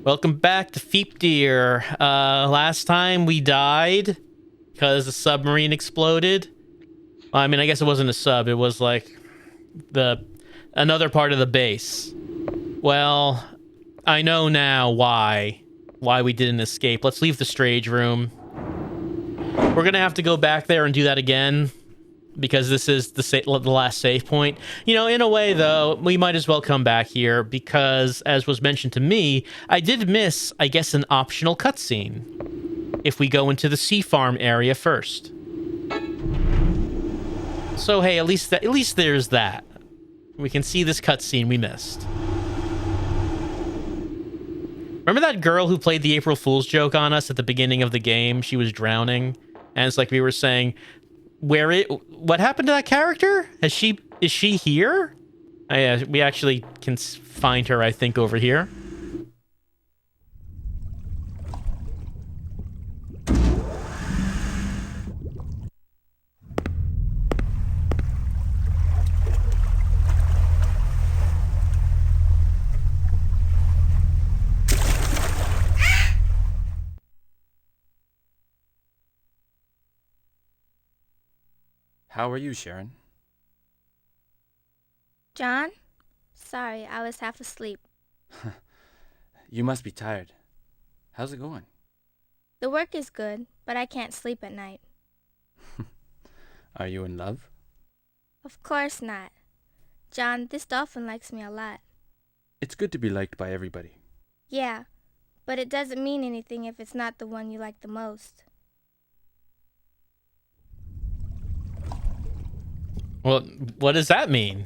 Welcome back to Feep Deer. Last time we died because the submarine exploded. Well, I mean, I guess it wasn't a sub. It was like another part of the base. Well, I know now why we didn't escape. Let's leave the storage room. We're gonna have to go back there and do that again because this is the last save point. You know, in a way, though, we might as well come back here because, as was mentioned to me, I did miss, I guess, an optional cutscene if we go into the sea farm area first. So, hey, at least there's that. We can see this cutscene we missed. Remember that girl who played the April Fool's joke on us at the beginning of the game? She was drowning, and it's like we were saying, what happened to that character? Is she here? We actually can find her, I think, over here. How are you, Sharon? John? Sorry, I was half asleep. You must be tired. How's it going? The work is good, but I can't sleep at night. Are you in love? Of course not. John, this dolphin likes me a lot. It's good to be liked by everybody. Yeah, but it doesn't mean anything if it's not the one you like the most. Well, what does that mean?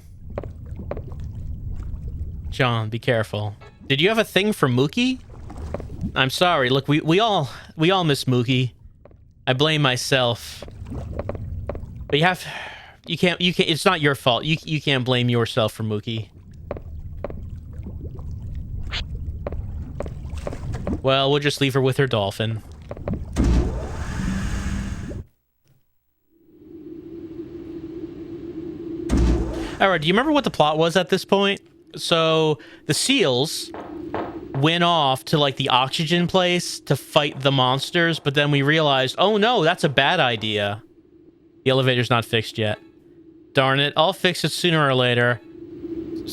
John, be careful. Did you have a thing for Mookie? I'm sorry. Look, we all miss Mookie. I blame myself. But you can't it's not your fault. You can't blame yourself for Mookie. Well, we'll just leave her with her dolphin. Alright, do you remember what the plot was at this point? So, the SEALs went off to, like, the oxygen place to fight the monsters, but then we realized, oh no, that's a bad idea. The elevator's not fixed yet. Darn it, I'll fix it sooner or later.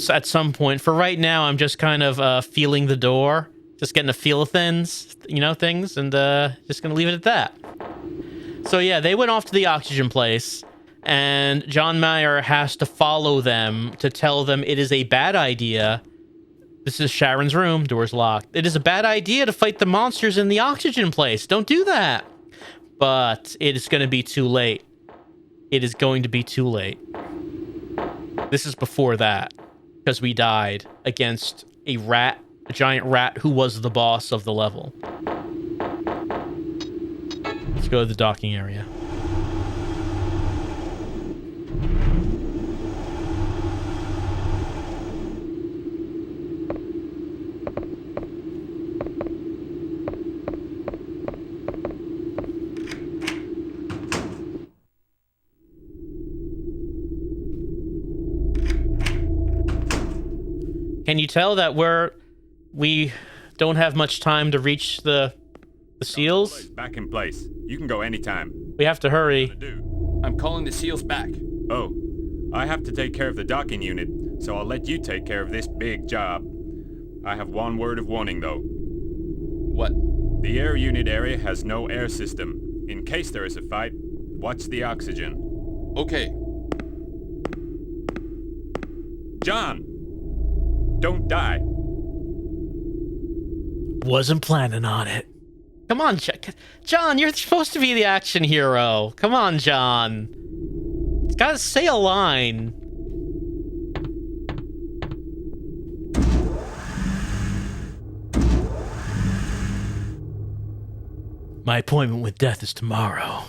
At some point. For right now, I'm just kind of feeling the door. Just getting a feel of things, and just gonna leave it at that. So yeah, they went off to the oxygen place. And John Mayer has to follow them to tell them it is a bad idea. This is Sharon's room. Door's locked. It is a bad idea to fight the monsters in the oxygen place. Don't do that. But it is going to be too late. It is going to be too late. This is before that. Because we died against a giant rat who was the boss of the level. Let's go to the docking area. Can you tell that we don't have much time to reach the SEALs? Back in place. You can go anytime. We have to hurry. I'm calling the SEALs back. Oh, I have to take care of the docking unit, so I'll let you take care of this big job. I have one word of warning, though. What? The air unit area has no air system. In case there is a fight, watch the oxygen. Okay. John! Don't die. Wasn't planning on it. Come on, John, you're supposed to be the action hero. Come on, John. It's gotta say a line. My appointment with death is tomorrow.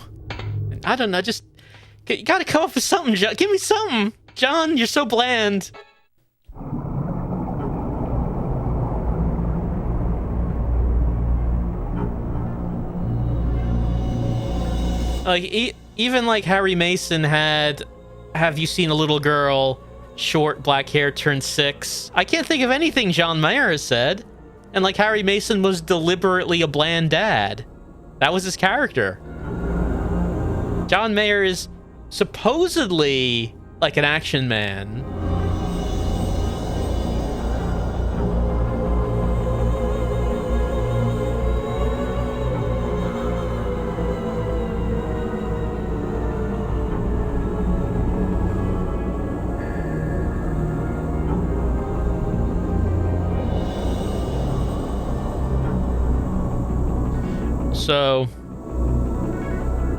I don't know, just... You gotta come up with something, John. Give me something. John, you're so bland. Like, even like Harry Mason had, have you seen a little girl, short black hair, turned 6? I can't think of anything John Mayer has said. And like Harry Mason was deliberately a bland dad. That was his character. John Mayer is supposedly like an action man. So,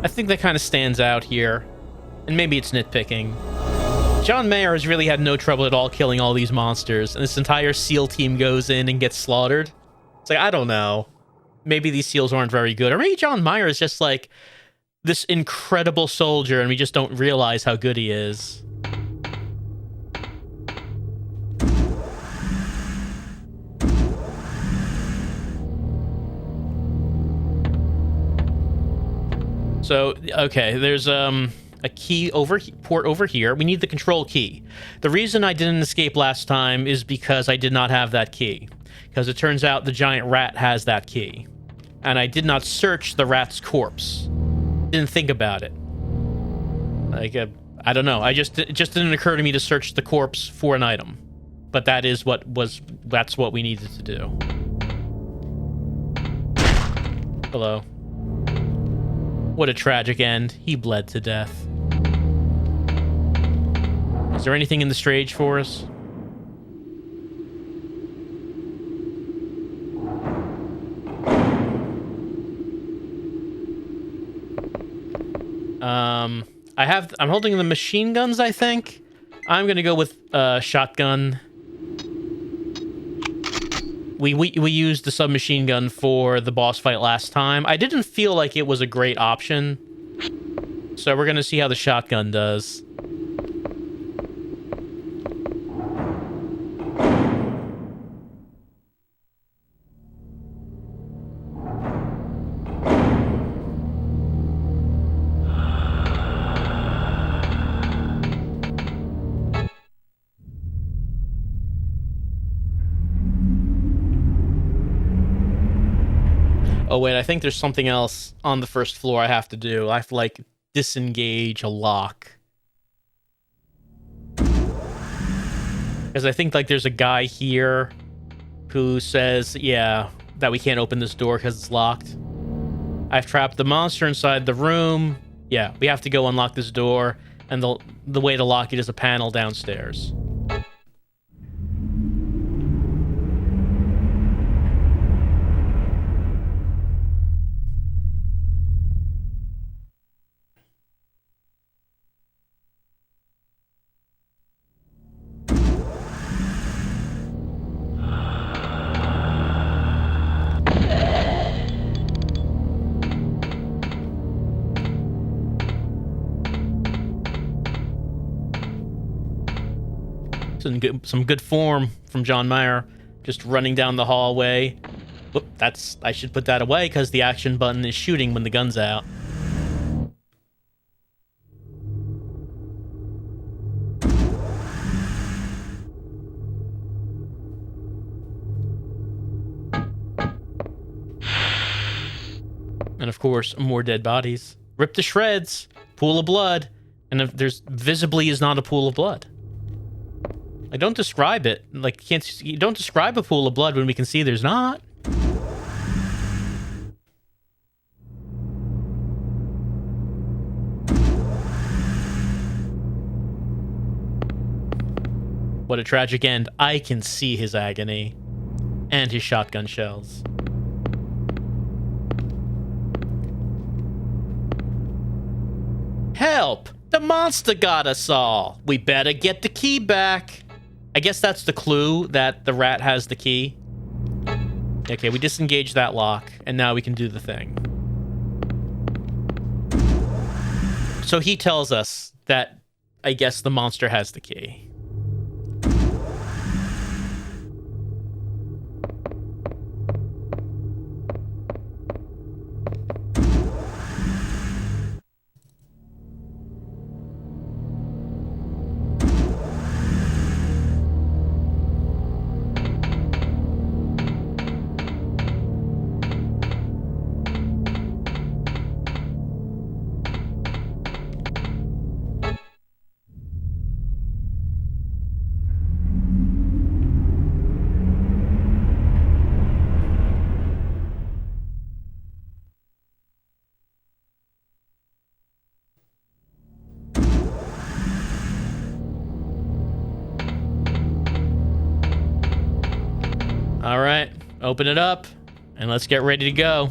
I think that kind of stands out here. And maybe it's nitpicking. John Mayer has really had no trouble at all killing all these monsters, and this entire SEAL team goes in and gets slaughtered. It's like, I don't know. Maybe these SEALs aren't very good. Or maybe John Mayer is just like this incredible soldier, and we just don't realize how good he is. So, okay, there's a key port over here. We need the control key. The reason I didn't escape last time is because I did not have that key. Because it turns out the giant rat has that key. And I did not search the rat's corpse. Didn't think about it. Like, I don't know. It just didn't occur to me to search the corpse for an item. But that's what we needed to do. Hello. What a tragic end. He bled to death. Is there anything in the stage for us? I'm holding the machine guns, I think. I'm gonna go with shotgun. We used the submachine gun for the boss fight last time. I didn't feel like it was a great option. So we're gonna see how the shotgun does. Oh, wait, I think there's something else on the first floor I have to do. I have to, like, disengage a lock. Because I think, like, there's a guy here who says, yeah, that we can't open this door because it's locked. I've trapped the monster inside the room. Yeah, we have to go unlock this door, and the way to lock it is a panel downstairs. Some good form from John Mayer, just running down the hallway. Whoop, I should put that away because the action button is shooting when the gun's out. And of course, more dead bodies. Ripped to shreds, pool of blood, and if there's visibly is not a pool of blood. Like, don't describe it. Like, you don't describe a pool of blood when we can see there's not. What a tragic end. I can see his agony. And his shotgun shells. Help! The monster got us all! We better get the key back! I guess that's the clue, that the rat has the key. Okay, we disengage that lock, and now we can do the thing. So he tells us that, I guess, the monster has the key. All right, open it up, and let's get ready to go.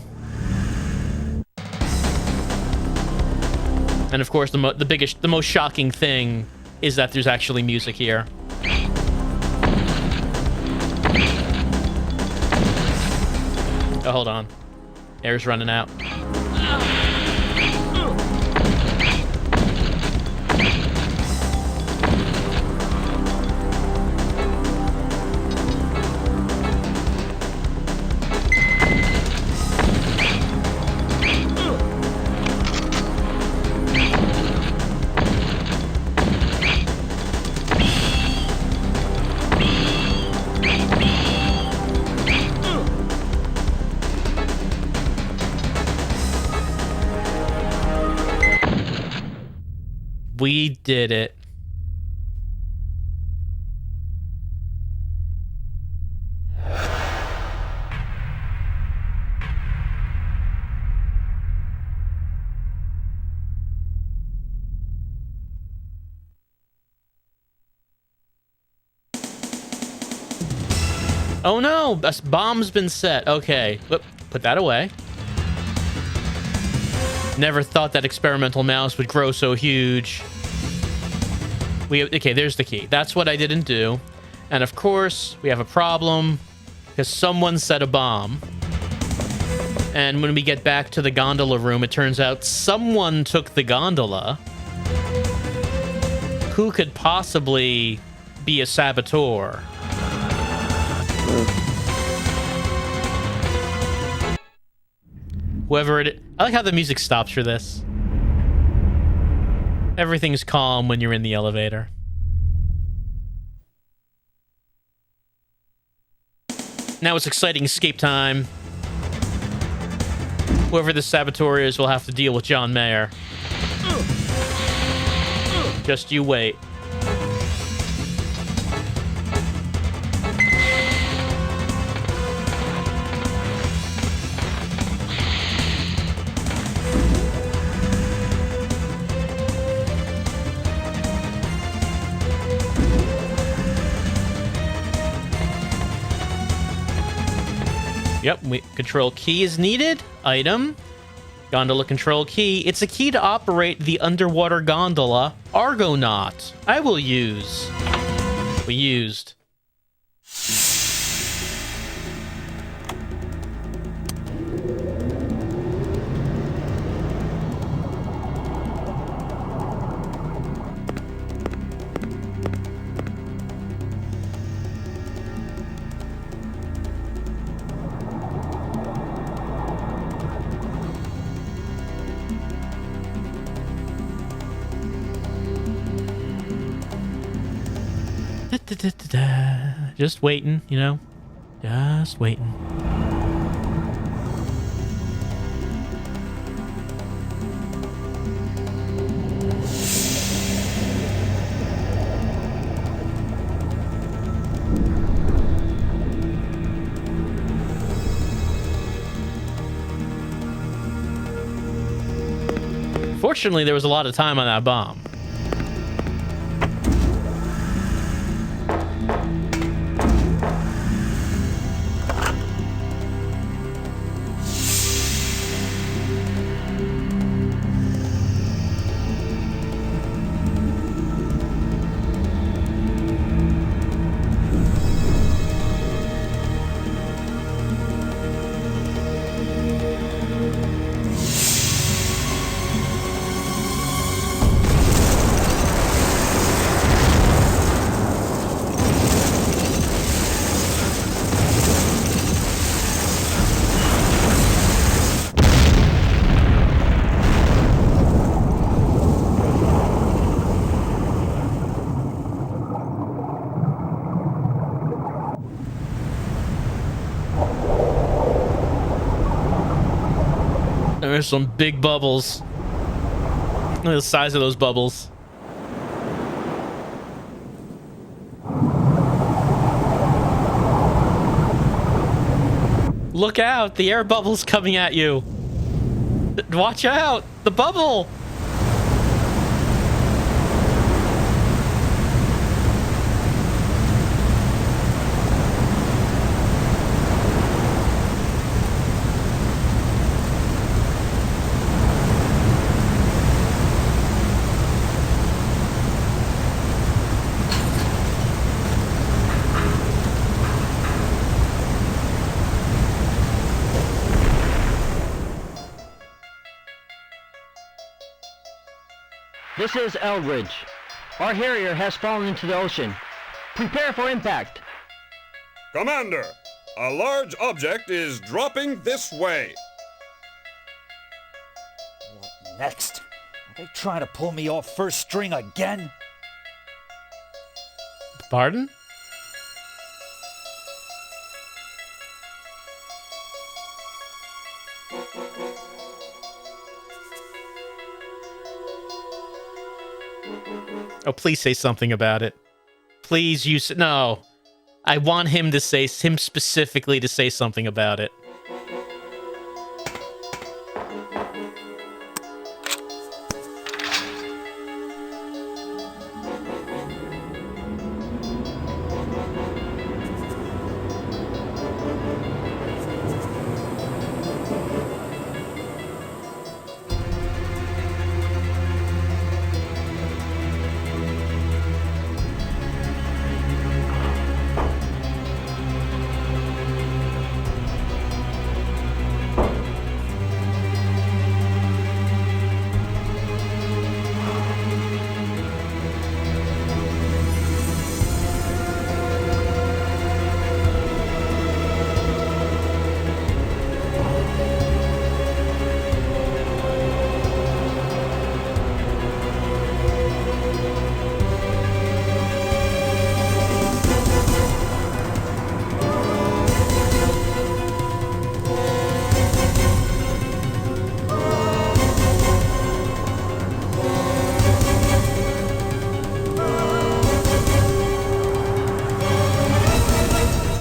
And of course, the most shocking thing is that there's actually music here. Oh, hold on. Air's running out. We did it. Oh no, a bomb's been set. Okay, put that away. Never thought that experimental mouse would grow so huge. Okay, there's the key. That's what I didn't do. And of course, we have a problem because someone set a bomb. And when we get back to the gondola room, it turns out someone took the gondola. Who could possibly be a saboteur? Whoever it is. I like how the music stops for this. Everything's calm when you're in the elevator. Now it's exciting escape time. Whoever the saboteur is will have to deal with John Mayer. Just you wait. Yep, control key is needed. Item. Gondola control key. It's a key to operate the underwater gondola Argonaut. I will use. We used. Just waiting, you know? Just waiting. Fortunately, there was a lot of time on that bomb. There's some big bubbles. Look at the size of those bubbles. Look out! The air bubble's coming at you. Watch out! The bubble! This is Eldridge. Our Harrier has fallen into the ocean. Prepare for impact. Commander, a large object is dropping this way. What next? Are they trying to pull me off first string again? Pardon? Oh, please say something about it. Please use... No. I want him to say... Him specifically to say something about it.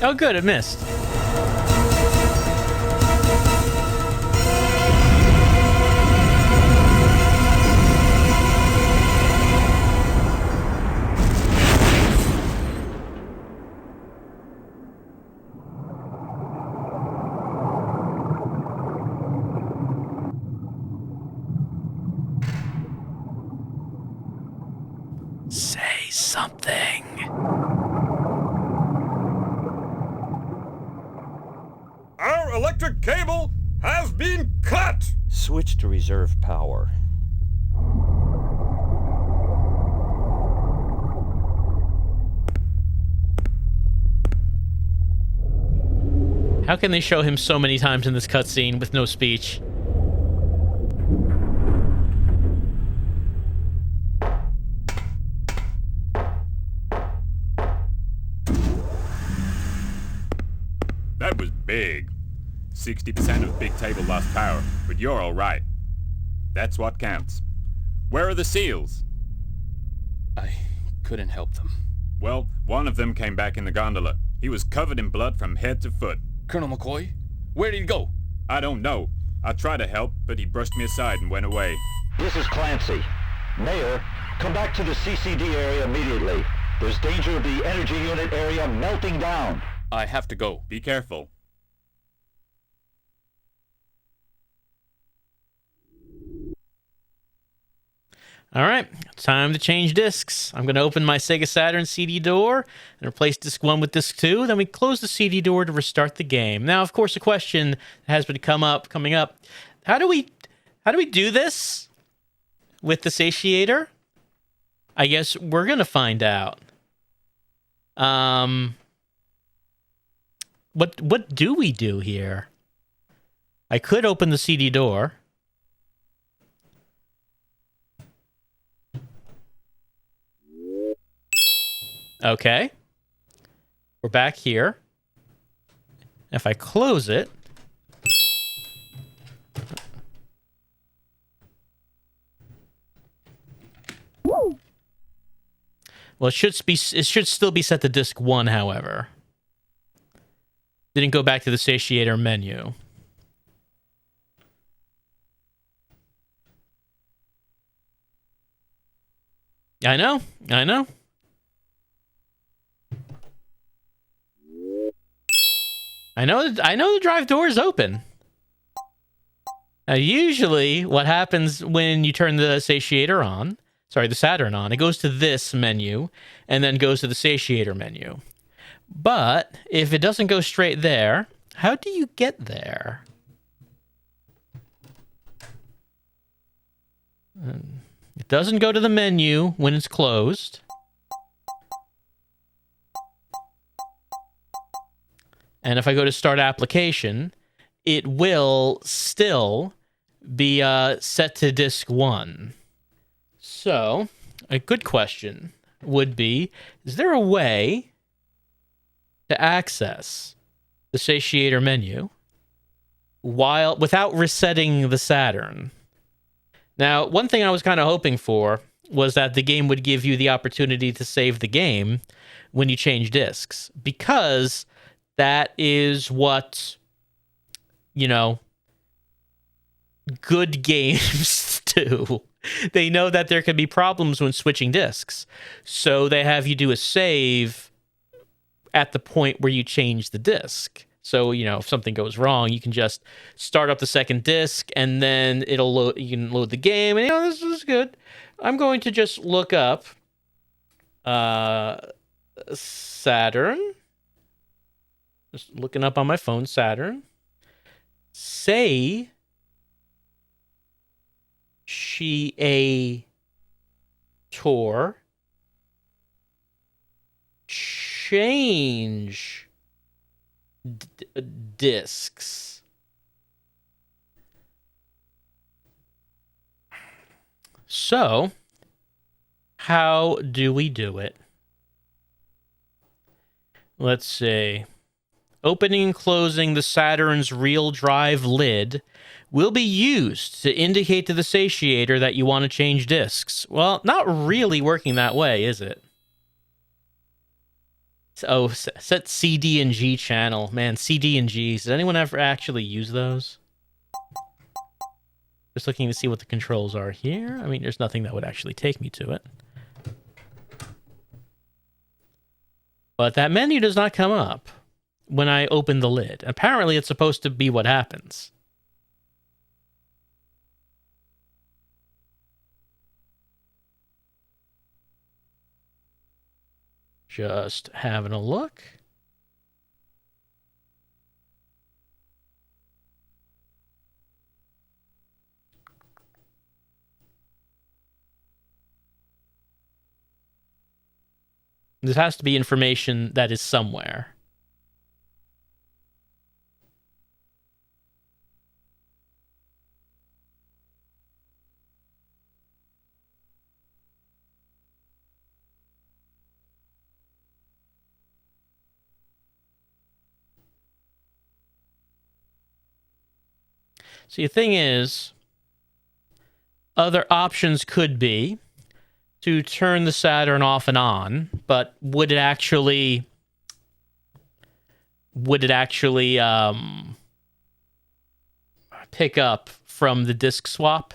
Oh, good, it missed. Say something. Our electric cable has been cut! Switch to reserve power. How can they show him so many times in this cutscene with no speech? That was big. 60% of big table lost power, but you're all right. That's what counts. Where are the SEALs? I couldn't help them. Well, one of them came back in the gondola. He was covered in blood from head to foot. Colonel McCoy? Where did he go? I don't know. I tried to help, but he brushed me aside and went away. This is Clansy. Mayor, come back to the CCD area immediately. There's danger of the energy unit area melting down. I have to go. Be careful. All right, time to change discs. I'm going to open my Sega Saturn CD door and replace disc 1 with disc 2. Then we close the CD door to restart the game. Now, of course, a question has been coming up. How do we do this with the Satiator? I guess we're going to find out. What do we do here? I could open the CD door. Okay. We're back here. If I close it... Well, it should still be set to disc 1, however. Didn't go back to the Satiator menu. I know. I know the drive door is open. Now, usually what happens when you turn the Satiator on, the Saturn on, it goes to this menu and then goes to the Satiator menu. But if it doesn't go straight there, how do you get there? It doesn't go to the menu when it's closed. And if I go to start application, it will still be set to disk 1. So, a good question would be, is there a way to access the Satiator menu without resetting the Saturn? Now, one thing I was kind of hoping for was that the game would give you the opportunity to save the game when you change discs, because that is what, you know, good games do. They know that there can be problems when switching discs, so they have you do a save at the point where you change the disc. So, you know, if something goes wrong, you can just start up the second disc, and then it'll load. You can load the game, and, you know, this is good. I'm going to just look up Saturn. Just looking up on my phone, Saturn. Say Satiator change discs. So, how do we do it? Let's see. Opening and closing the Saturn's real drive lid will be used to indicate to the Satiator that you want to change discs. Well, not really working that way, is it? Oh, set CD and G channel. Man, CD and G. Does anyone ever actually use those? Just looking to see what the controls are here. I mean, there's nothing that would actually take me to it. But that menu does not come up when I open the lid. Apparently, it's supposed to be what happens. Just having a look. This has to be information that is somewhere. See, the thing is, other options could be to turn the Saturn off and on, but would it actually pick up from the disk swap?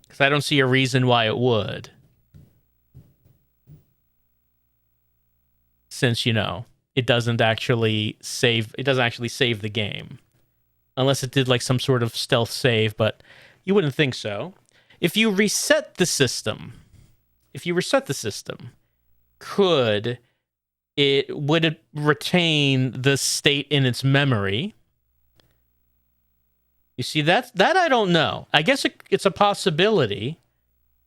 Because I don't see a reason why it would. Since, you know, it doesn't actually save the game. Unless it did like some sort of stealth save, but you wouldn't think so. If you reset the system, would it retain the state in its memory? You see, that I don't know. I guess it's a possibility.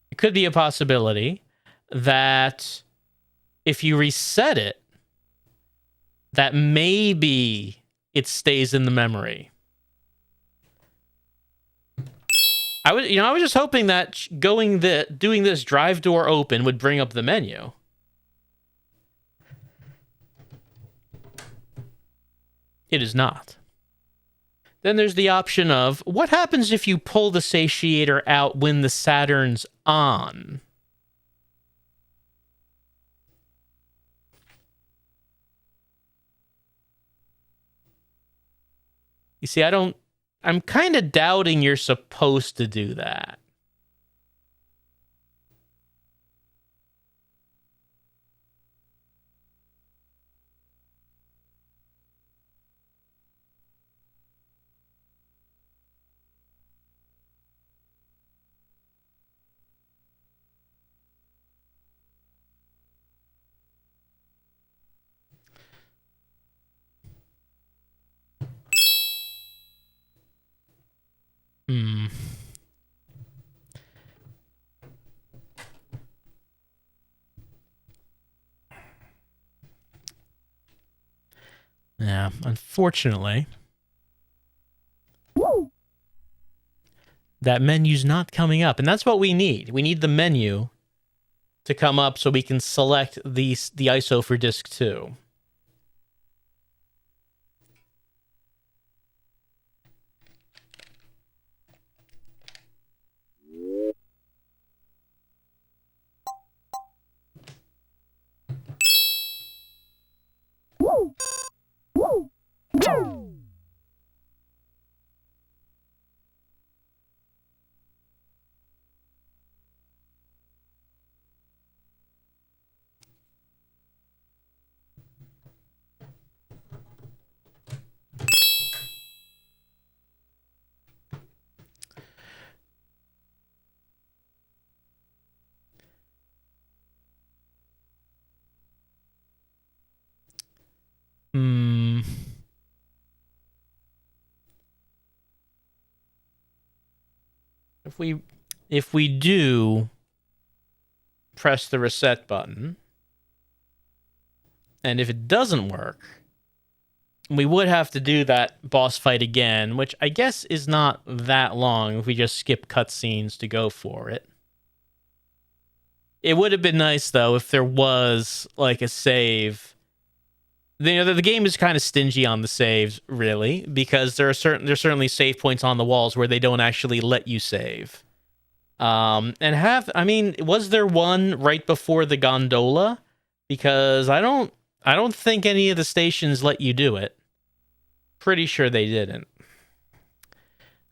It could be a possibility that if you reset it, that maybe it stays in the memory. I was just hoping that doing this drive door open would bring up the menu. It is not. Then there's the option of, what happens if you pull the Satiator out when the Saturn's on? You see, I'm kind of doubting you're supposed to do that. Hmm. Yeah, unfortunately, that menu's not coming up, and that's what we need. We need the menu to come up so we can select the ISO for disc 2. Hmm. If we do press the reset button, and if it doesn't work, we would have to do that boss fight again, which I guess is not that long if we just skip cutscenes to go for it. It would have been nice, though, if there was, like, a save. You know, the game is kind of stingy on the saves, really, because there's certainly save points on the walls where they don't actually let you save. Was there one right before the gondola? Because I don't think any of the stations let you do it. Pretty sure they didn't.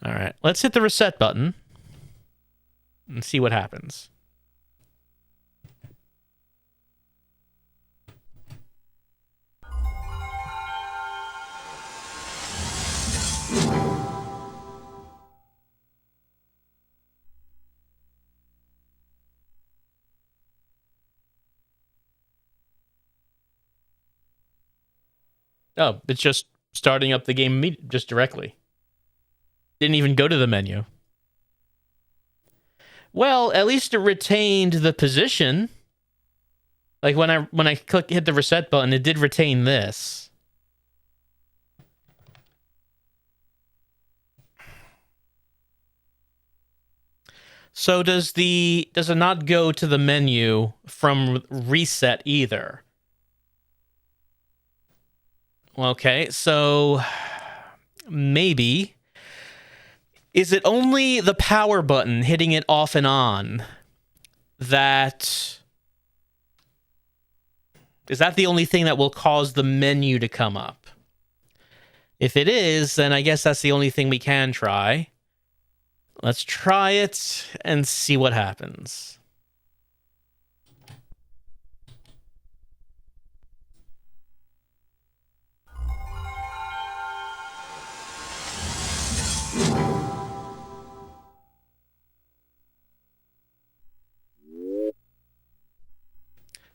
All right, let's hit the reset button and see what happens. Oh, it's just starting up the game just directly. Didn't even go to the menu. Well, at least it retained the position. Like when I hit the reset button, it did retain this. So does it not go to the menu from reset either? Okay, so maybe. Is it only the power button hitting it off and on that... Is that the only thing that will cause the menu to come up? If it is, then I guess that's the only thing we can try. Let's try it and see what happens.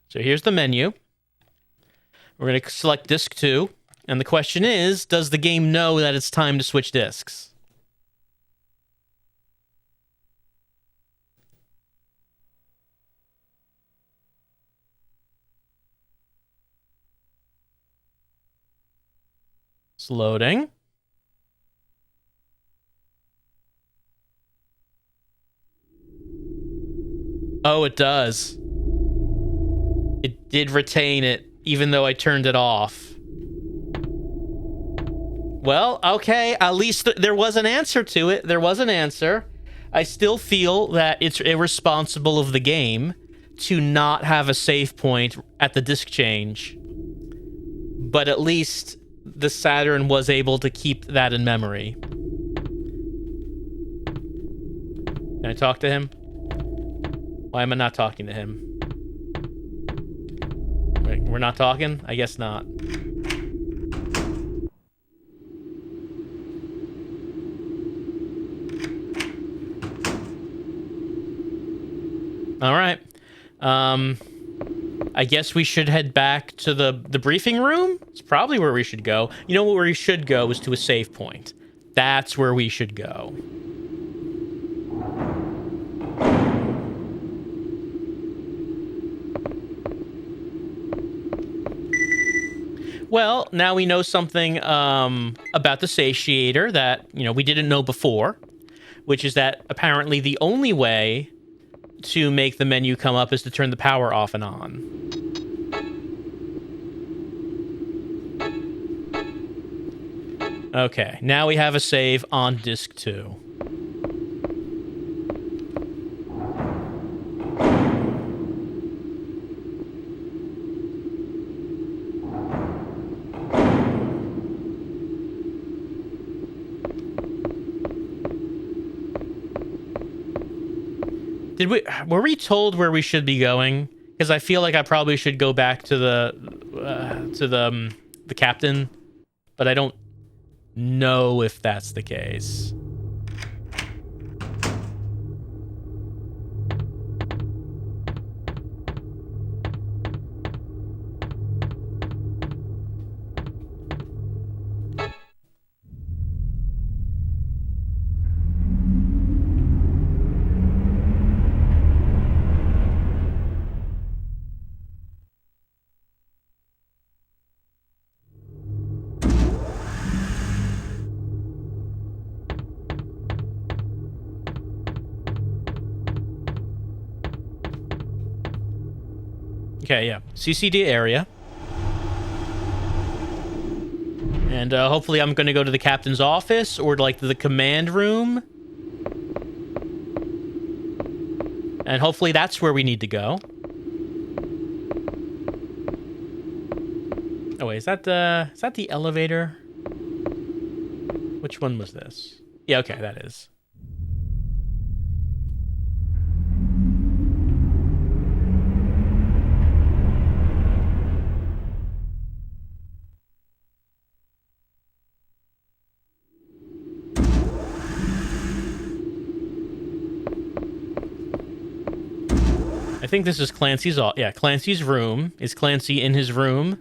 So here's the menu. We're going to select disc 2. And the question is, does the game know that it's time to switch discs? It's loading. Oh, it does. It did retain it, even though I turned it off. Well, okay, at least there was an answer to it. There was an answer. I still feel that it's irresponsible of the game to not have a save point at the disc change. But at least the Saturn was able to keep that in memory. Can I talk to him? Why am I not talking to him? Wait, we're not talking? I guess not. All right. I guess we should head back to the briefing room. It's probably where we should go. You know where we should go is to a save point. That's where we should go. Well, now we know something about the Satiator that, we didn't know before, which is that apparently the only way to make the menu come up is to turn the power off and on. Okay, now we have a save on disc 2. Were we told where we should be going? Because I feel like I probably should go back to the captain, but I don't know if that's the case. Okay, yeah. CCD-AREA. And hopefully I'm going to go to the captain's office or like to the command room. And hopefully that's where we need to go. Oh wait, is that the elevator? Which one was this? Yeah, okay, that is. I think this is Clancy's. Yeah, Clancy's room. Is Clancy in his room?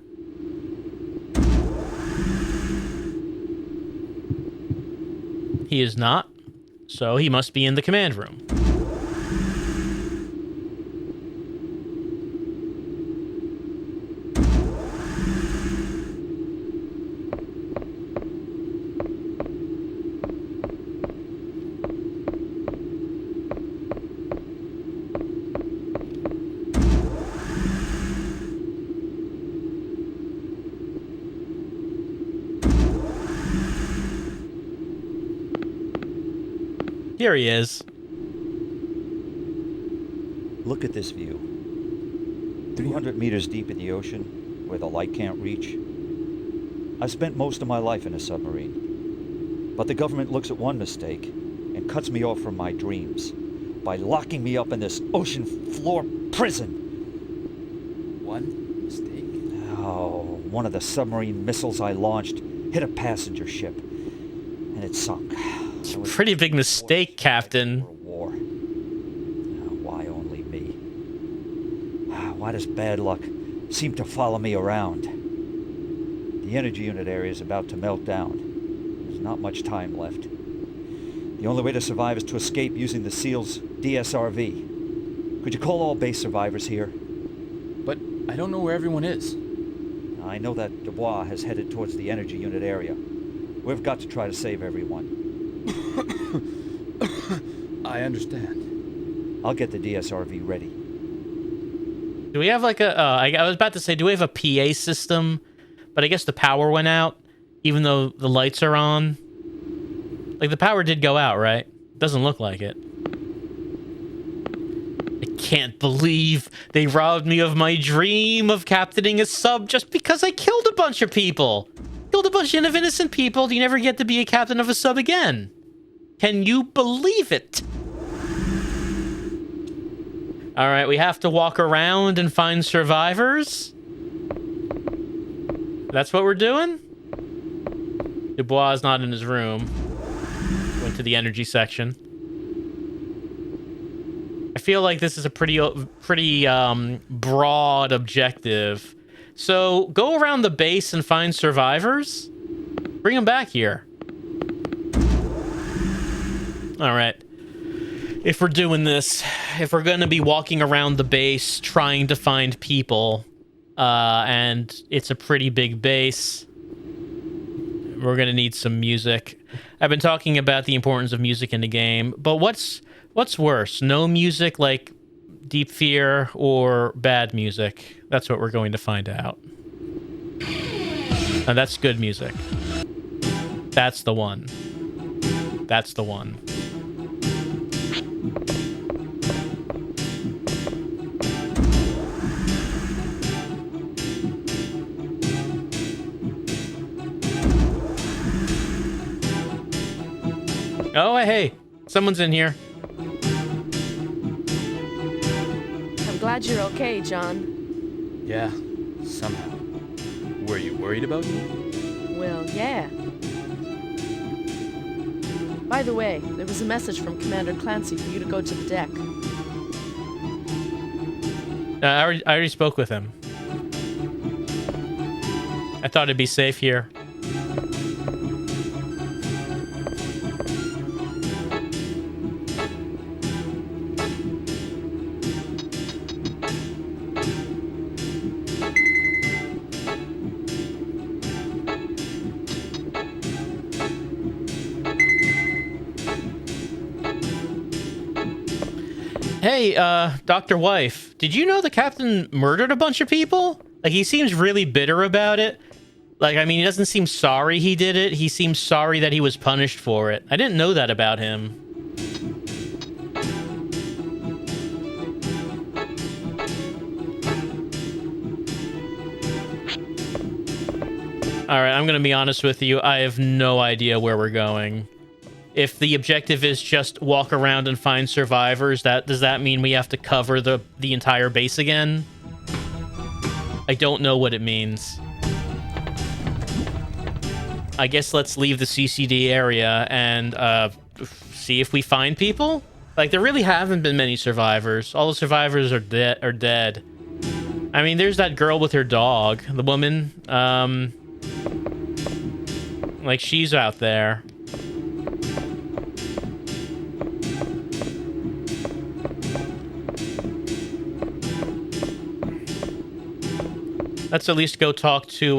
He is not. So he must be in the command room. Here he is. Look at this view. 300 meters deep in the ocean, where the light can't reach. I've spent most of my life in a submarine. But the government looks at one mistake and cuts me off from my dreams by locking me up in this ocean floor prison. One mistake? Oh, one of the submarine missiles I launched hit a passenger ship, and it sunk. It's a pretty big mistake, Captain. War. Why only me? Why does bad luck seem to follow me around? The energy unit area is about to melt down. There's not much time left. The only way to survive is to escape using the SEAL's DSRV. Could you call all base survivors here? But I don't know where everyone is. I know that Dubois has headed towards the energy unit area. We've got to try to save everyone. I understand. I'll get the DSRV ready. Do we have like a... I was about to say, do we have a PA system? But I guess the power went out, even though the lights are on. Like, the power did go out, right? Doesn't look like it. I can't believe they robbed me of my dream of captaining a sub just because I killed a bunch of people. Killed a bunch of innocent people. Do you never get to be a captain of a sub again? Can you believe it? All right, we have to walk around and find survivors. That's what we're doing? Dubois is not in his room. Went to the energy section. I feel like this is a pretty broad objective. So go around the base and find survivors. Bring them back here. All right. If we're doing this, if we're going to be walking around the base trying to find people, and it's a pretty big base. We're gonna need some music. I've been talking about the importance of music in the game, but what's worse, no music like Deep Fear or bad music? That's what we're going to find out. And that's good music. That's the one. That's the one. Oh, hey, someone's in here. I'm glad you're okay, John. Yeah, somehow. Were you worried about me? Well, yeah. By the way, there was a message from Commander Clansy for you to go to the deck. I already spoke with him. I thought it'd be safe here. Hey, Dr. Wife, did you know the captain murdered a bunch of people? Like, he seems really bitter about it. Like, I mean, he doesn't seem sorry he did it. He seems sorry that he was punished for it. I didn't know that about him. Alright, I'm gonna be honest with you. I have no idea where we're going. If the objective is just walk around and find survivors, does that mean we have to cover the entire base again? I don't know what it means. I guess let's leave the CCD area and see if we find people. Like, there really haven't been many survivors. All the survivors are dead. I mean, there's that girl with her dog, the woman. Like, she's out there. Let's at least go talk to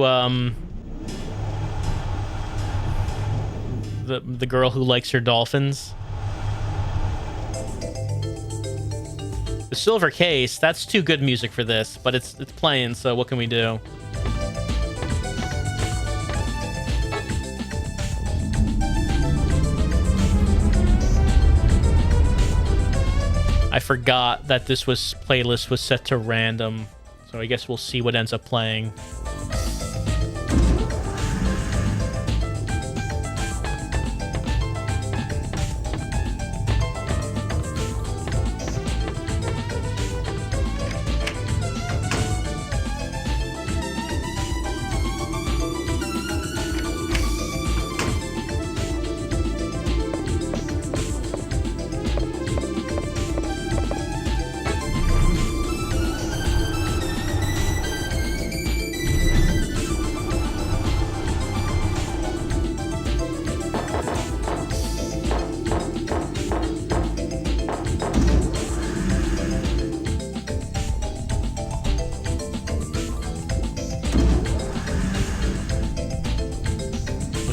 the girl who likes her dolphins. The silver case, that's too good music for this, but it's playing, so what can we do? I forgot that this playlist was set to random. So I guess we'll see what ends up playing.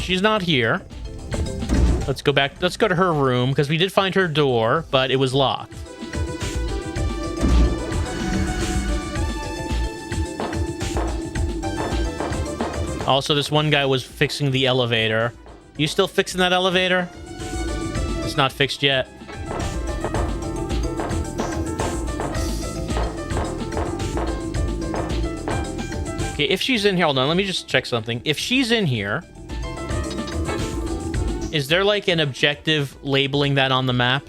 She's not here. Let's go back. Let's go to her room, because we did find her door, but it was locked. Also, this one guy was fixing the elevator. You still fixing that elevator? It's not fixed yet. Okay, if she's in here, hold on, let me just check something. If she's in here, is there like an objective labeling that on the map?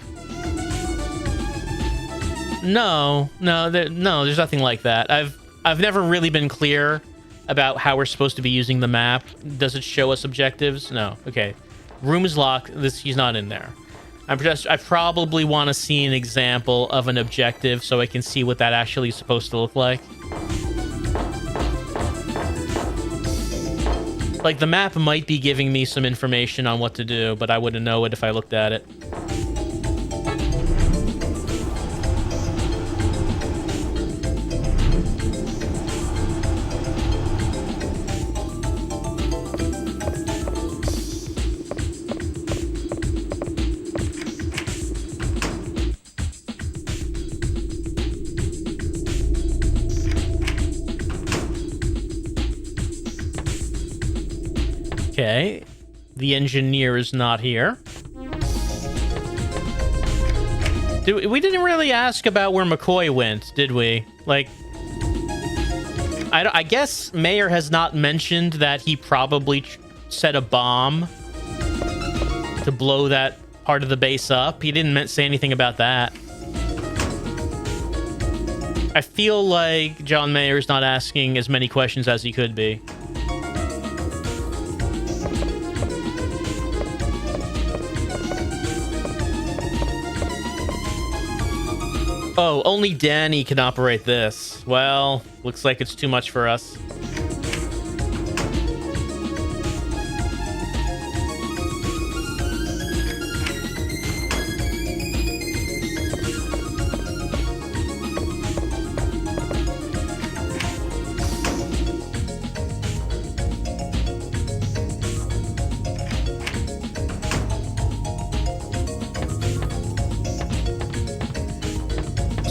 No, there's nothing like that. I've never really been clear about how we're supposed to be using the map. Does it show us objectives? No. Okay. Room is locked. He's not in there. I probably want to see an example of an objective so I can see what that actually is supposed to look like. Like, the map might be giving me some information on what to do, but I wouldn't know it if I looked at it. Okay. The engineer is not here. We didn't really ask about where McCoy went, did we? Like, I guess Mayer has not mentioned that he probably set a bomb to blow that part of the base up. He didn't say anything about that. I feel like John Mayer's not asking as many questions as he could be. Oh, only Danny can operate this. Well, looks like it's too much for us.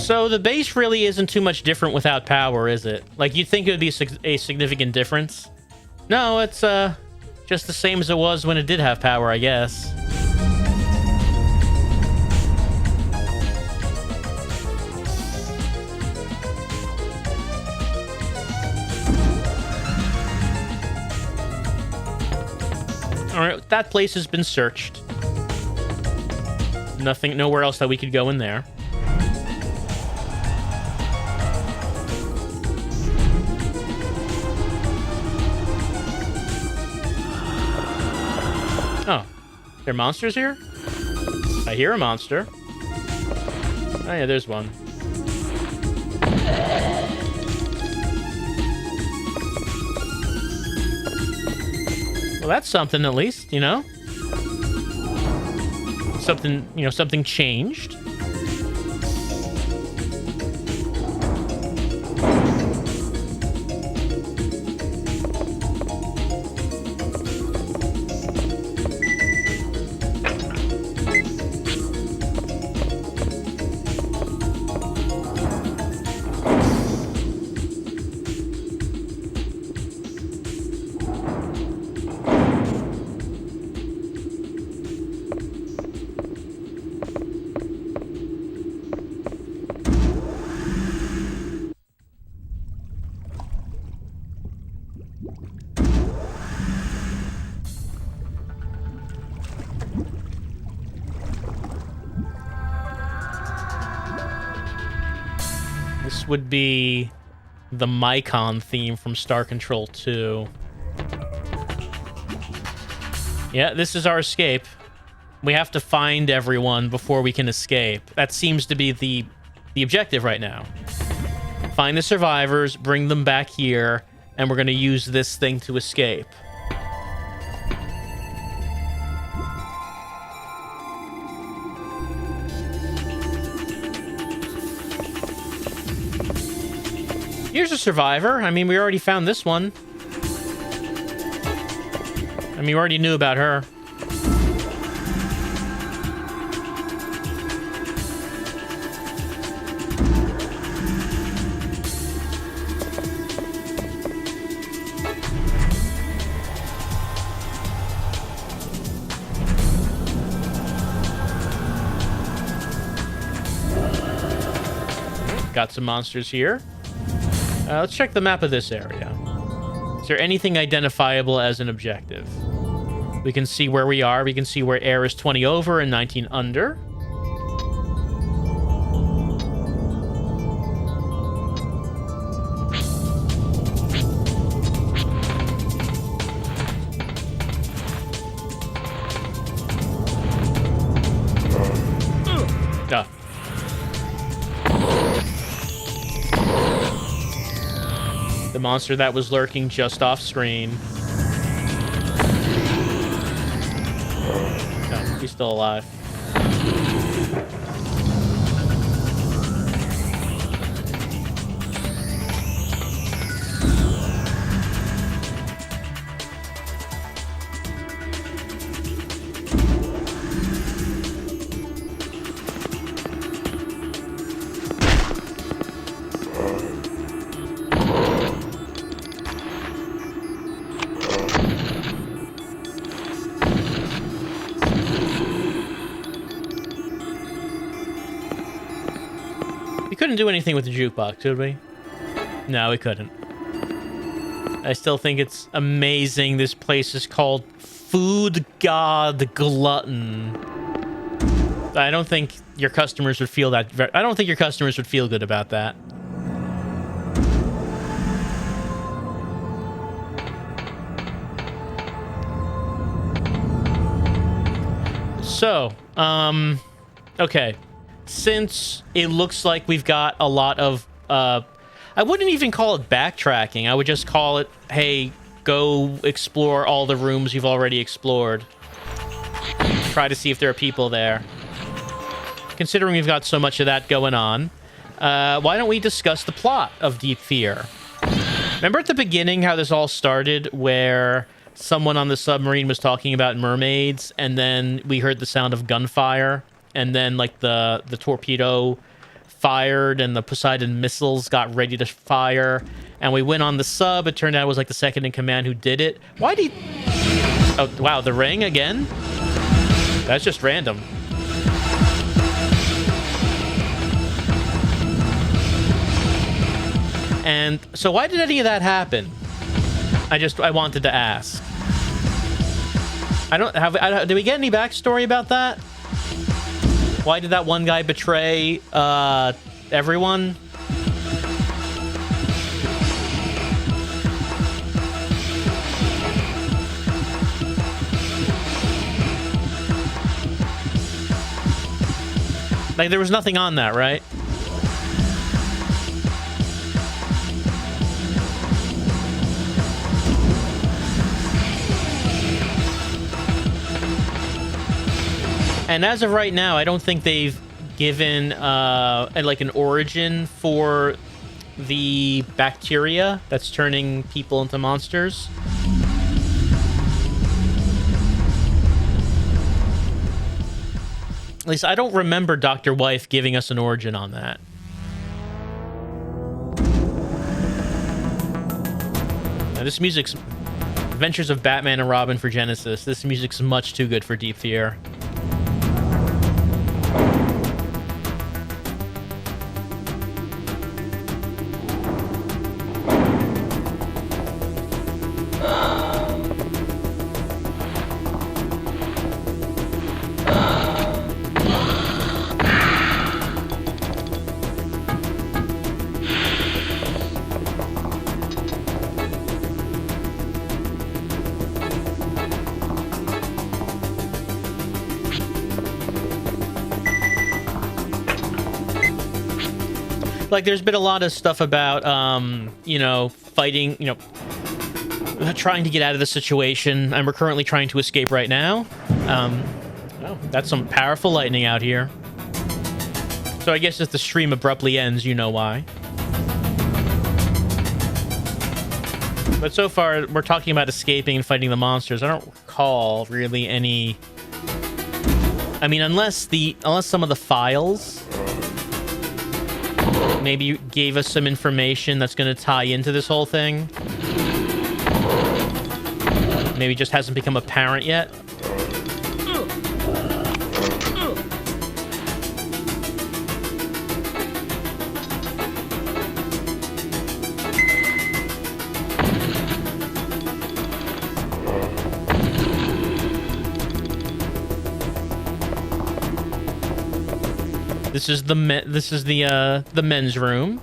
So the base really isn't too much different without power, is it? Like, you'd think it would be a significant difference. No, it's just the same as it was when it did have power, I guess. All right, that place has been searched. Nowhere else that we could go in there. Oh, there are monsters here? I hear a monster. Oh yeah, there's one. Well, that's something at least, you know? Something changed. This would be the Mycon theme from Star Control 2. Yeah, this is our escape. We have to find everyone before we can escape. That seems to be the objective right now. Find the survivors, bring them back here, and we're going to use this thing to escape. Here's a survivor. I mean, we already found this one. I mean, we already knew about her. Got some monsters here. Let's check the map of this area. Is there anything identifiable as an objective? We can see where we are. We can see where air is 20 over and 19 under. The monster that was lurking just off screen. No, he's still alive. We couldn't do anything with the jukebox, could we? No, we couldn't. I still think it's amazing this place is called Food God Glutton. I don't think your customers would feel that... I don't think your customers would feel good about that. So, okay. Since it looks like we've got a lot of, I wouldn't even call it backtracking. I would just call it, hey, go explore all the rooms you've already explored. Try to see if there are people there. Considering we've got so much of that going on, why don't we discuss the plot of Deep Fear? Remember at the beginning how this all started, where someone on the submarine was talking about mermaids, and then we heard the sound of gunfire, and then like the torpedo fired and the Poseidon missiles got ready to fire, and we went on the sub. It turned out it was like the second in command who did it. Why did he... Oh, wow, the ring again? That's just random. And so why did any of that happen? I wanted to ask. Did we get any backstory about that? Why did that one guy betray everyone? Like, there was nothing on that, right? And as of right now, I don't think they've given like an origin for the bacteria that's turning people into monsters. At least I don't remember Dr. Wife giving us an origin on that. Now, this music's Adventures of Batman and Robin for Genesis. This music's much too good for Deep Fear. Like, there's been a lot of stuff about, you know, fighting, you know, trying to get out of the situation, and we're currently trying to escape right now. Oh, that's some powerful lightning out here. So I guess if the stream abruptly ends, you know why. But so far, we're talking about escaping and fighting the monsters. I don't recall really any... I mean, unless some of the files maybe gave us some information that's going to tie into this whole thing. Maybe just hasn't become apparent yet. This is the men's room,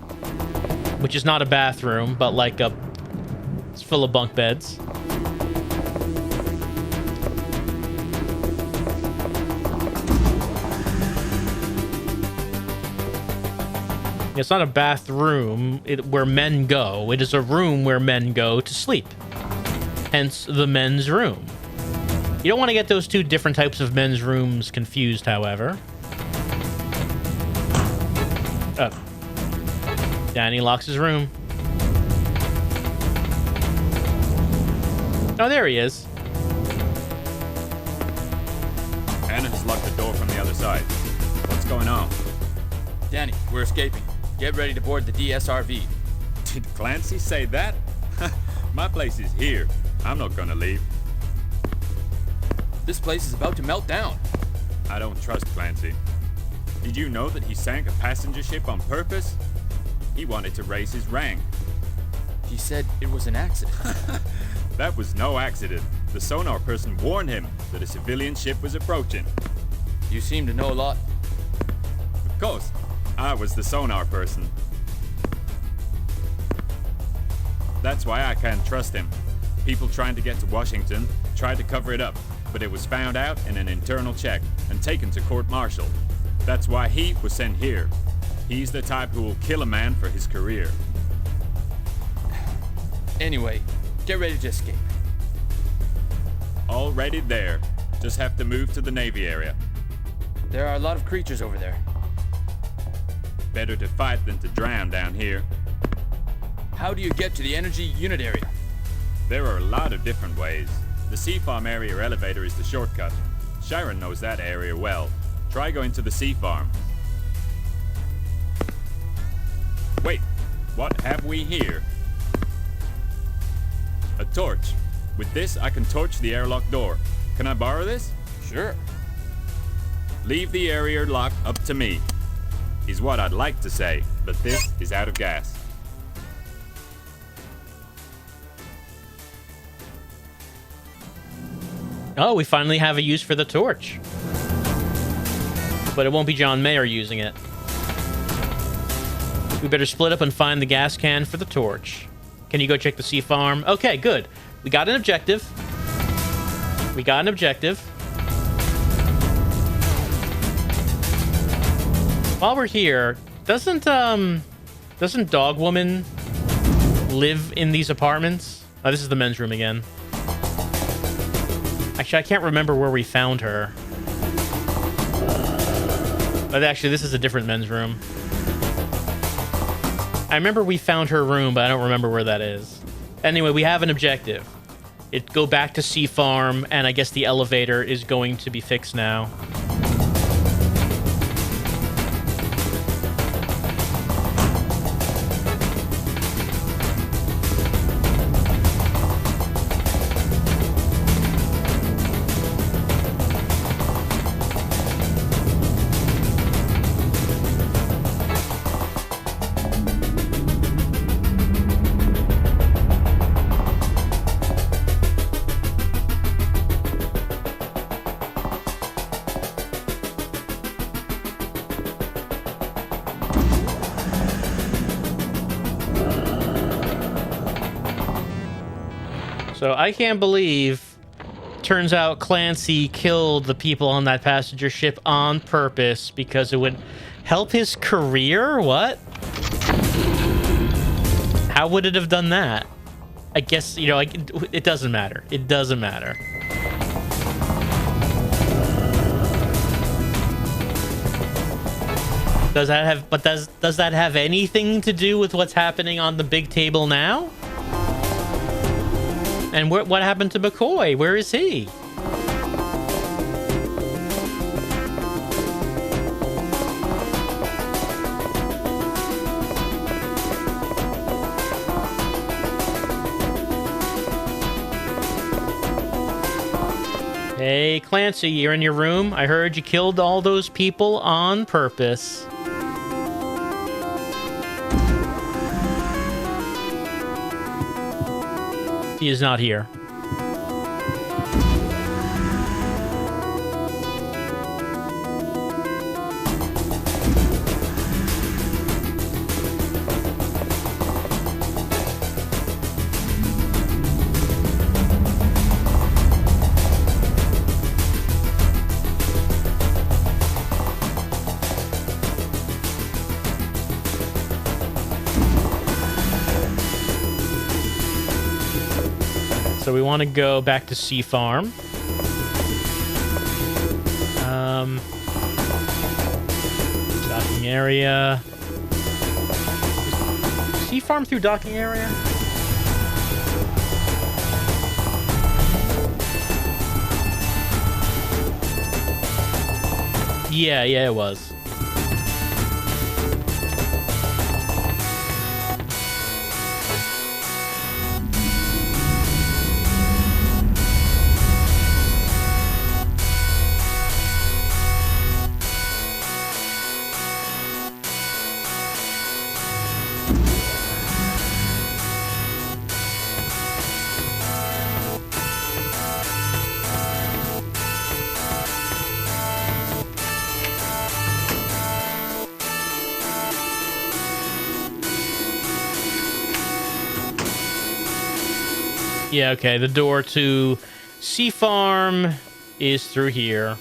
which is not a bathroom, but like it's full of bunk beds. It's not a bathroom where men go. It is a room where men go to sleep. Hence the men's room. You don't want to get those two different types of men's rooms confused, however. Danny locks his room. Oh, there he is. Anna has locked the door from the other side. What's going on? Danny, we're escaping. Get ready to board the DSRV. Did Clancy say that? My place is here. I'm not gonna leave. This place is about to melt down. I don't trust Clancy. Did you know that he sank a passenger ship on purpose? He wanted to raise his rank. He said it was an accident. That was no accident. The sonar person warned him that a civilian ship was approaching. You seem to know a lot. Of course, I was the sonar person. That's why I can't trust him. People trying to get to Washington tried to cover it up, but it was found out in an internal check and taken to court-martial. That's why he was sent here. He's the type who will kill a man for his career. Anyway, get ready to escape. Already there. Just have to move to the Navy area. There are a lot of creatures over there. Better to fight than to drown down here. How do you get to the energy unit area? There are a lot of different ways. The sea farm area elevator is the shortcut. Sharon knows that area well. Try going to the sea farm. Wait, what have we here? A torch. With this, I can torch the airlock door. Can I borrow this? Sure. Leave the area lock up to me, is what I'd like to say, but this is out of gas. Oh, we finally have a use for the torch. But it won't be John Mayer using it. We better split up and find the gas can for the torch. Can you go check the sea farm? Okay, good. We got an objective. We got an objective. While we're here, doesn't Dog Woman live in these apartments? Oh, this is the men's room again. Actually, I can't remember where we found her. But actually, this is a different men's room. I remember we found her room, but I don't remember where that is. Anyway, we have an objective. Go back to Sea Farm, and I guess the elevator is going to be fixed now. So I can't believe, turns out Clansy killed the people on that passenger ship on purpose because it would help his career? What? How would it have done that? I guess, you know, it doesn't matter. It doesn't matter. Does that have, but does that have anything to do with what's happening on the big table now? And what happened to McCoy? Where is he? Hey, Clancy, you're in your room. I heard you killed all those people on purpose. He is not here. So we want to go back to Sea Farm. Docking area. Sea Farm through docking area? Yeah, it was. Yeah, okay. The door to Sea Farm is through here.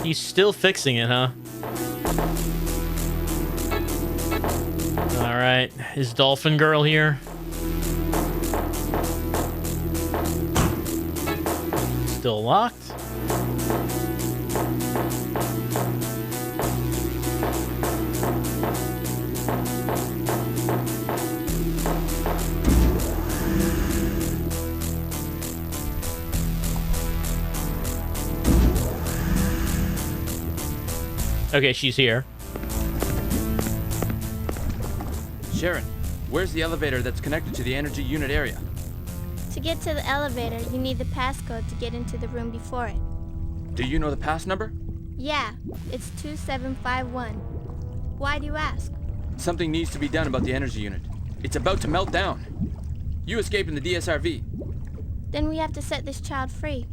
He's still fixing it, huh? Alright. Is Dolphin Girl here? Still locked. Okay, she's here. Sharon, where's the elevator that's connected to the energy unit area? To get to the elevator, you need the passcode to get into the room before it. Do you know the pass number? Yeah, it's 2751. Why do you ask? Something needs to be done about the energy unit. It's about to melt down. You escaped in the DSRV. Then we have to set this child free.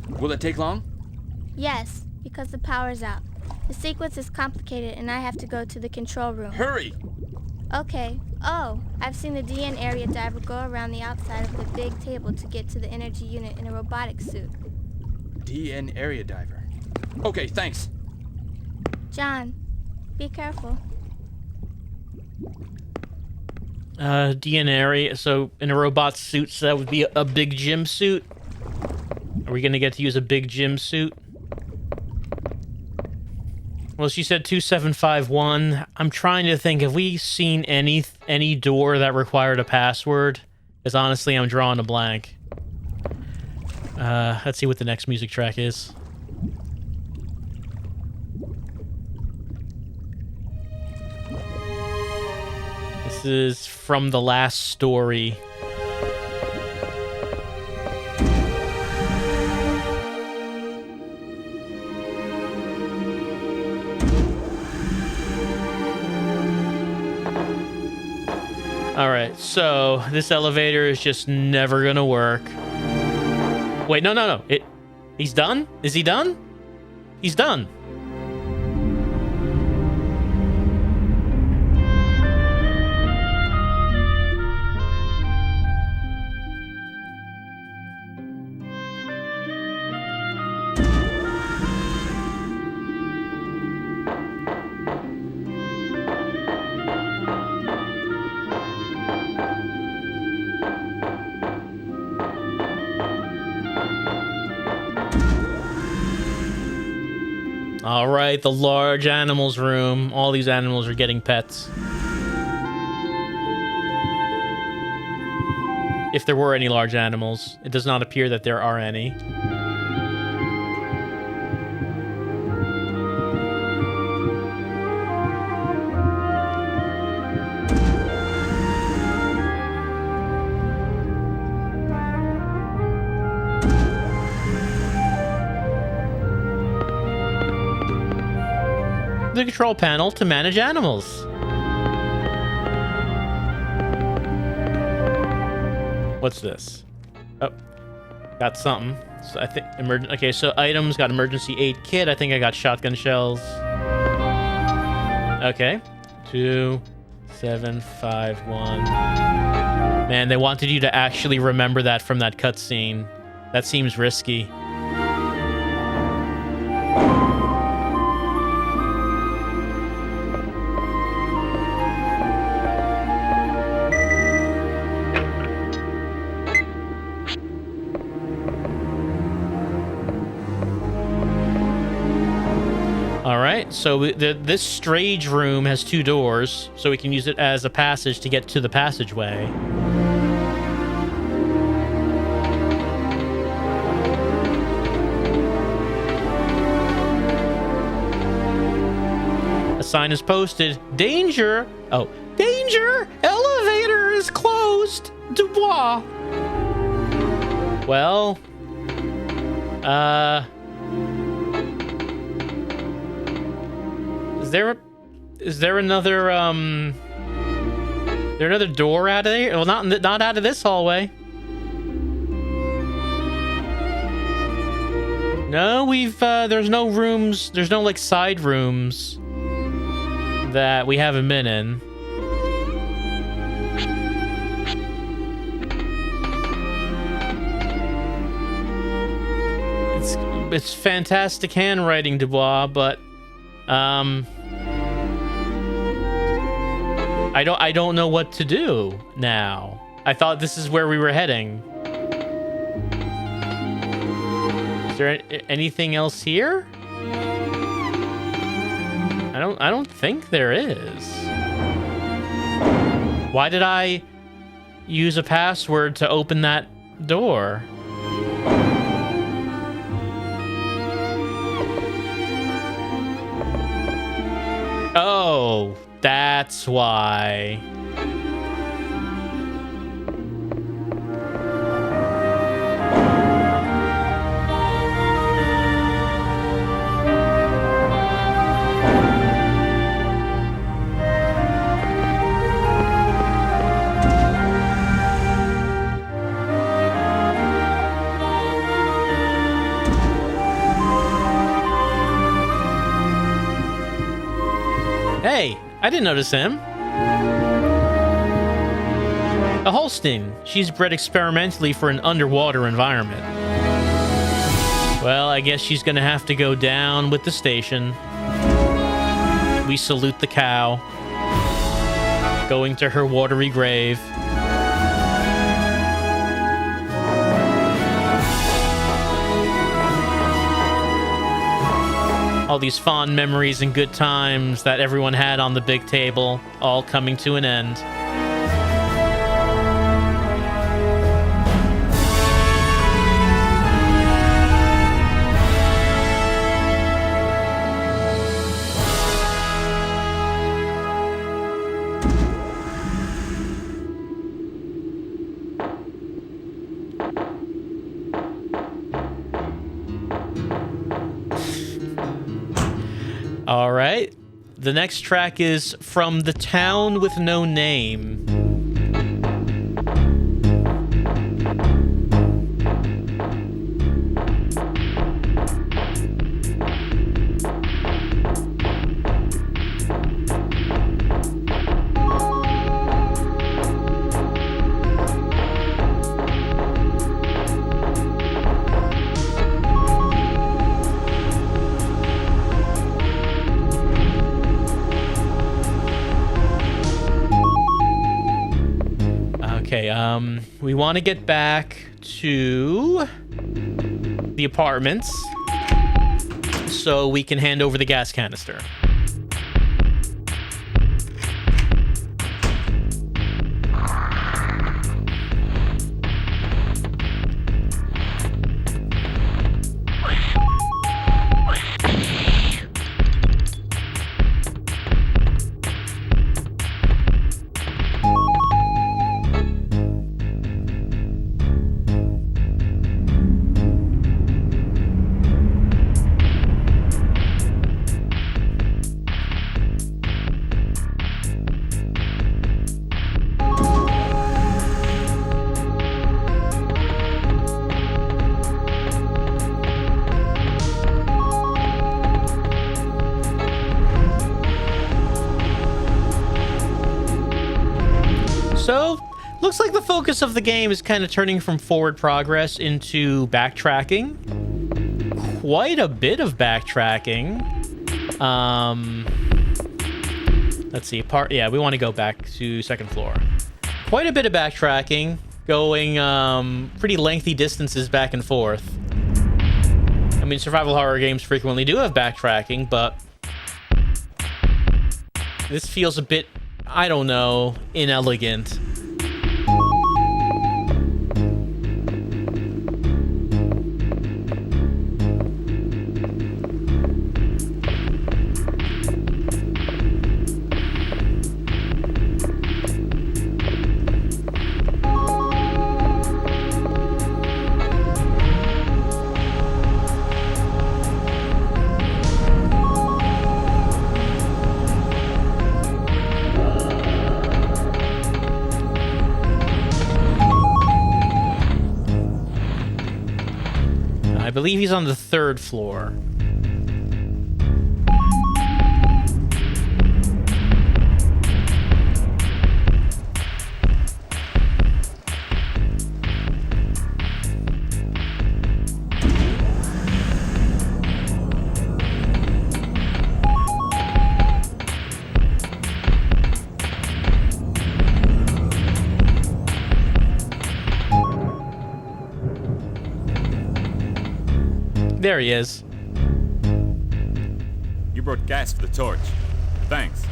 Will it take long? Yes, because the power's out. The sequence is complicated and I have to go to the control room. Hurry! Okay. Oh, I've seen the DN-AREA diver go around the outside of the big table to get to the energy unit in a robotic suit. DN-AREA diver. Okay, thanks. John, be careful. DN-AREA, so in a robot suit, so that would be a big gym suit? Are we gonna get to use a big gym suit? Well, she said 2751. I'm trying to think, have we seen any door that required a password? Because honestly, I'm drawing a blank. Let's see what the next music track is. This is from the last story. Alright, so this elevator is just never gonna work. Wait, no. He's done? Is he done? He's done. All right, the large animals room. All these animals are getting pets. If there were any large animals, it does not appear that there are any. The control panel to manage animals. What's this? Oh, got something. So I think okay, so items, got emergency aid kit. I think I got shotgun shells. Okay. 2751. Man, they wanted you to actually remember that from that cutscene. That seems risky. So this storage room has 2 doors, so we can use it as a passage to get to the passageway. A sign is posted. Danger! Oh, danger! Elevator is closed! Dubois! Well, Is there another there another door out of there? Well, not out of this hallway. No, there's no rooms. There's no, like, side rooms that we haven't been in. It's fantastic handwriting, Dubois, but I don't know what to do now. I thought this is where we were heading. Is there anything else here? I don't think there is. Why did I use a password to open that door? Oh, that's why. Hey, I didn't notice him. A Holstein. She's bred experimentally for an underwater environment. Well, I guess she's gonna have to go down with the station. We salute the cow. Going to her watery grave. All these fond memories and good times that everyone had on the big table, all coming to an end. All right. The next track is From the Town with No Name. We want to get back to the apartments so we can hand over the gas canister. So, looks like the focus of the game is kind of turning from forward progress into backtracking. Quite a bit of backtracking. Let's see. We want to go back to second floor. Quite a bit of backtracking, going pretty lengthy distances back and forth. I mean, survival horror games frequently do have backtracking, but this feels a bit, I don't know, inelegant. believe he's on the 3rd floor. There he is. You brought gas for the torch. Thanks.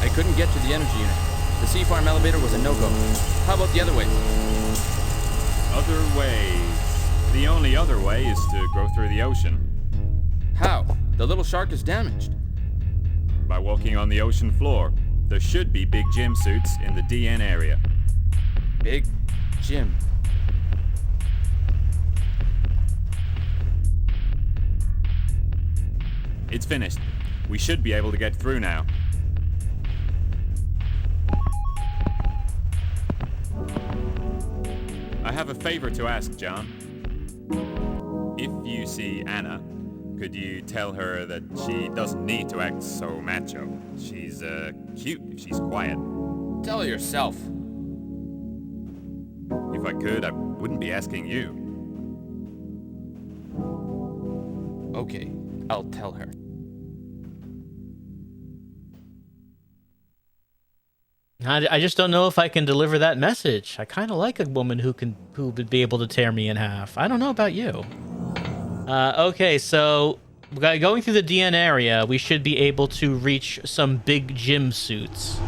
I couldn't get to the energy unit. The sea farm elevator was a no-go. How about the other ways? Other ways. The only other way is to go through the ocean. How? The little shark is damaged. By walking on the ocean floor. There should be big gym suits in the DN area. Big gym. It's finished. We should be able to get through now. I have a favor to ask, John. If you see Anna, could you tell her that she doesn't need to act so macho? She's, cute if she's quiet. Tell her yourself. If I could, I wouldn't be asking you. Okay, I'll tell her. I just don't know if I can deliver that message. I kind of like a woman who would be able to tear me in half. I don't know about you. Okay, so going through the DN area, we should be able to reach some big gym suits.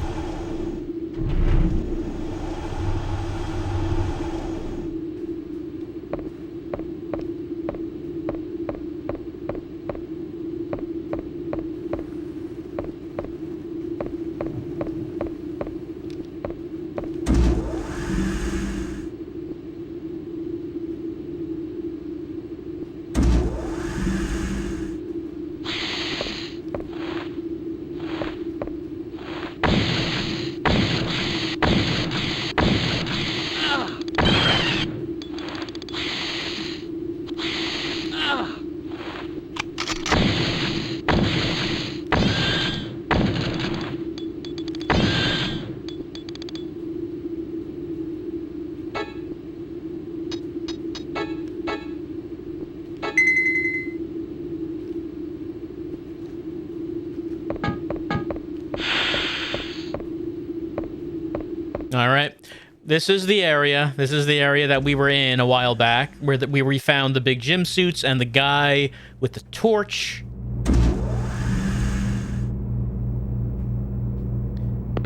All right. This is the area. This is the area that we were in a while back, where we found the big gym suits and the guy with the torch.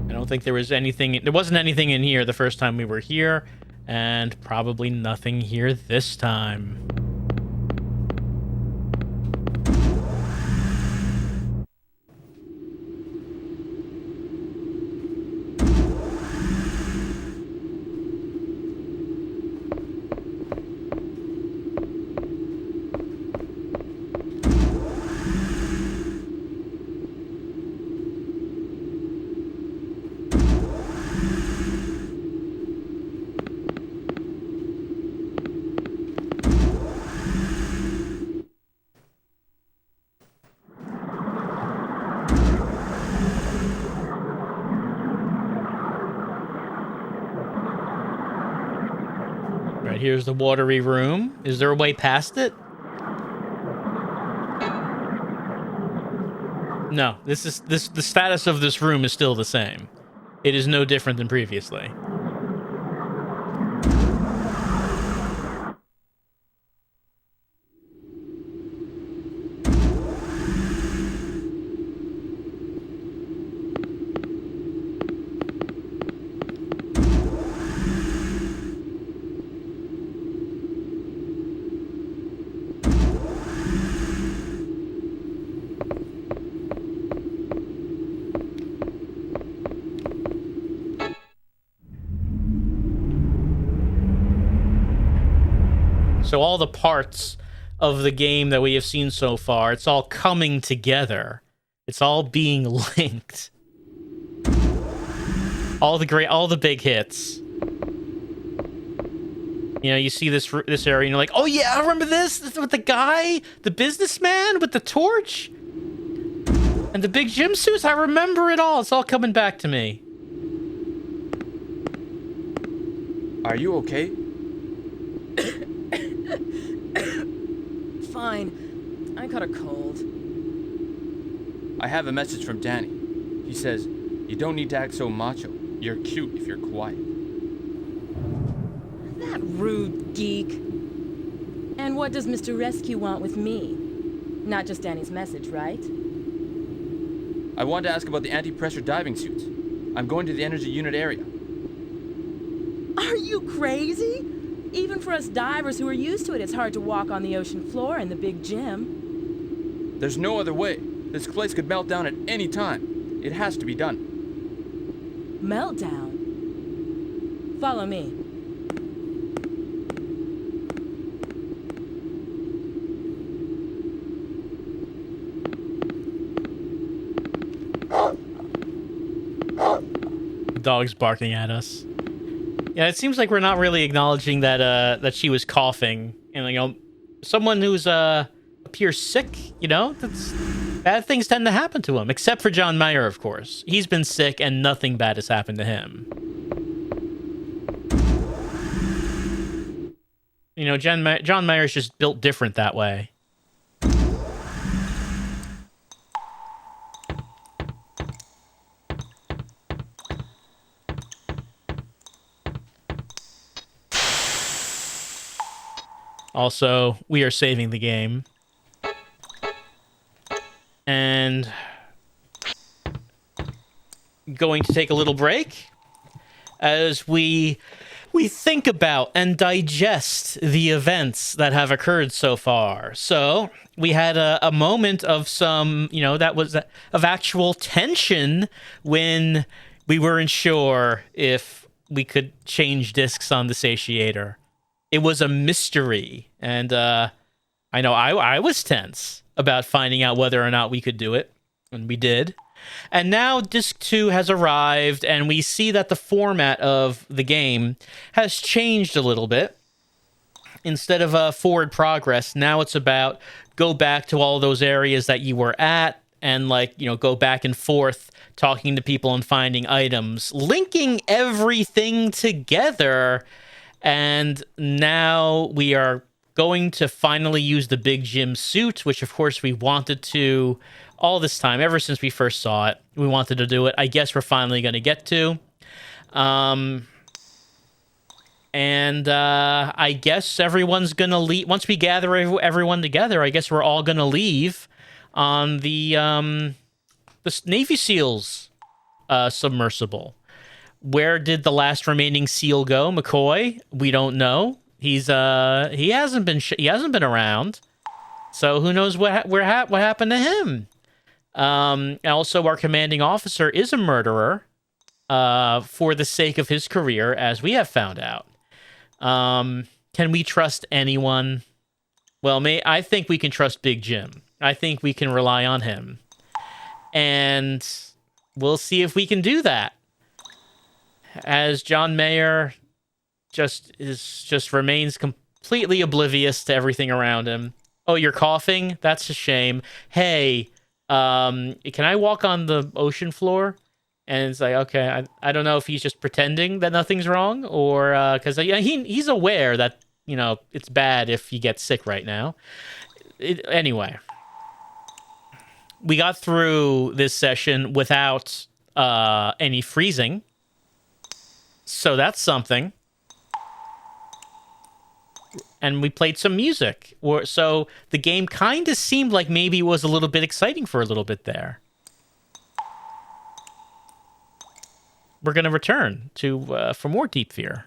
I don't think there was anything. There wasn't anything in here the first time we were here, and probably nothing here this time. Right, here's the watery room. Is there a way past it? No, the status of this room is still the same. It is no different than previously. So all the parts of the game that we have seen so far. It's all coming together. It's all being linked. All the big hits. You know, you see this area, and you're like, oh yeah, I remember this. This is with the guy, the businessman with the torch, and the big gym suits. I remember it all. It's all coming back to me. Are you okay? Fine. I caught a cold. I have a message from Danny. He says, you don't need to act so macho. You're cute if you're quiet. That rude geek. And what does Mr. Rescue want with me? Not just Danny's message, right? I wanted to ask about the anti-pressure diving suits. I'm going to the energy unit area. Are you crazy? Even for us divers who are used to it, it's hard to walk on the ocean floor in the big gym. There's no other way. This place could melt down at any time. It has to be done. Meltdown? Follow me. The dog's barking at us. Yeah, it seems like we're not really acknowledging that that she was coughing, and you know, someone who's appears sick. You know, that's bad things tend to happen to him, except for John Mayer, of course. He's been sick, and nothing bad has happened to him. You know, John Mayer's just built different that way. Also, we are saving the game. And going to take a little break as we think about and digest the events that have occurred so far. So we had a moment of some, you know, that was of actual tension when we weren't sure if we could change discs on the Satiator. It was a mystery, and I know I was tense about finding out whether or not we could do it, and we did. And now Disc 2 has arrived, and we see that the format of the game has changed a little bit. Instead of forward progress, now it's about go back to all those areas that you were at, and, like, you know, go back and forth, talking to people and finding items, linking everything together. And now we are going to finally use the big gym suit, which of course we wanted to all this time, ever since we first saw it. We wanted to do it. I guess we're finally going to get to. I guess everyone's going to leave. Once we gather everyone together, I guess we're all going to leave on the Navy SEALs submersible. Where did the last remaining SEAL go? McCoy? We don't know. He hasn't been around. So who knows what happened to him? Also, our commanding officer is a murderer for the sake of his career, as we have found out. Can we trust anyone? Well, I think we can trust Big Jim. I think we can rely on him. And we'll see if we can do that. As John Mayer just remains completely oblivious to everything around him. Oh, you're coughing? That's a shame. Hey, can I walk on the ocean floor? And it's like, okay, I don't know if he's just pretending that nothing's wrong, or because he's aware that, you know, it's bad if he gets sick right now. Anyway, we got through this session without any freezing. So that's something. And we played some music. So the game kind of seemed like maybe it was a little bit exciting for a little bit there. We're going to return to for more Deep Fear.